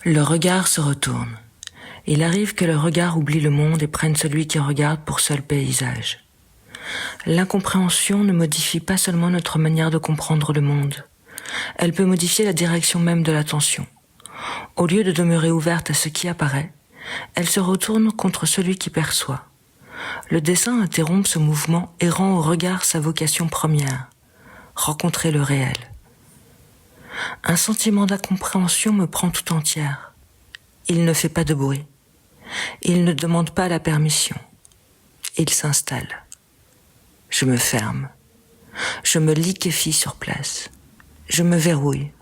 Le regard se retourne. Il arrive que le regard oublie le monde et prenne celui qui regarde pour seul paysage. L'incompréhension ne modifie pas seulement notre manière de comprendre le monde. Elle peut modifier la direction même de l'attention. Au lieu de demeurer ouverte à ce qui apparaît, elle se retourne contre celui qui perçoit. Le dessin interrompt ce mouvement et rend au regard sa vocation première, rencontrer le réel. Un sentiment d'incompréhension me prend tout entière. Il ne fait pas de bruit. Il ne demande pas la permission. Il s'installe. Je me ferme. Je me liquéfie sur place. Je me verrouille.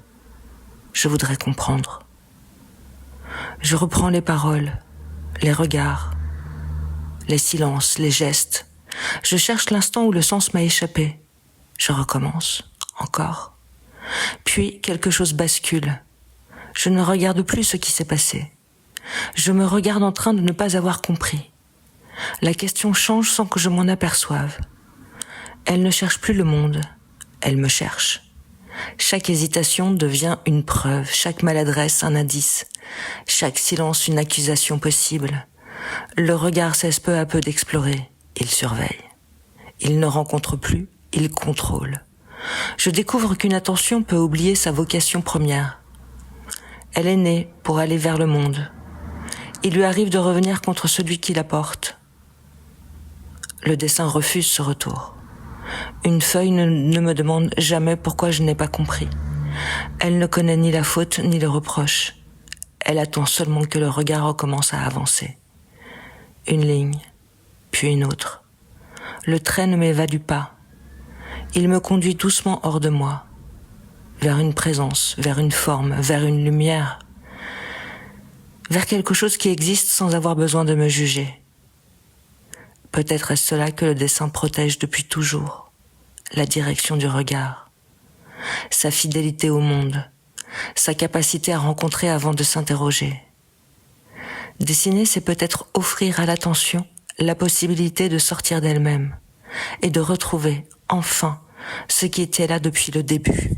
Je voudrais comprendre. Je reprends les paroles, les regards, les silences, les gestes. Je cherche l'instant où le sens m'a échappé. Je recommence, encore. Puis quelque chose bascule. Je ne regarde plus ce qui s'est passé. Je me regarde en train de ne pas avoir compris. La question change sans que je m'en aperçoive. Elle ne cherche plus le monde, elle me cherche. Chaque hésitation devient une preuve, chaque maladresse un indice, chaque silence une accusation possible. Le regard cesse peu à peu d'explorer, il surveille. Il ne rencontre plus, il contrôle. Je découvre qu'une attention peut oublier sa vocation première. Elle est née pour aller vers le monde. Il lui arrive de revenir contre celui qui la porte. Le dessin refuse ce retour. Une feuille ne me demande jamais pourquoi je n'ai pas compris. Elle ne connaît ni la faute ni le reproche. Elle attend seulement que le regard recommence à avancer. Une ligne, puis une autre. Le trait ne m'évalue pas. Il me conduit doucement hors de moi, vers une présence, vers une forme, vers une lumière, vers quelque chose qui existe sans avoir besoin de me juger. Peut-être est-ce cela que le dessin protège depuis toujours, la direction du regard, sa fidélité au monde, sa capacité à rencontrer avant de s'interroger. Dessiner, c'est peut-être offrir à l'attention la possibilité de sortir d'elle-même et de retrouver, enfin, ce qui était là depuis le début.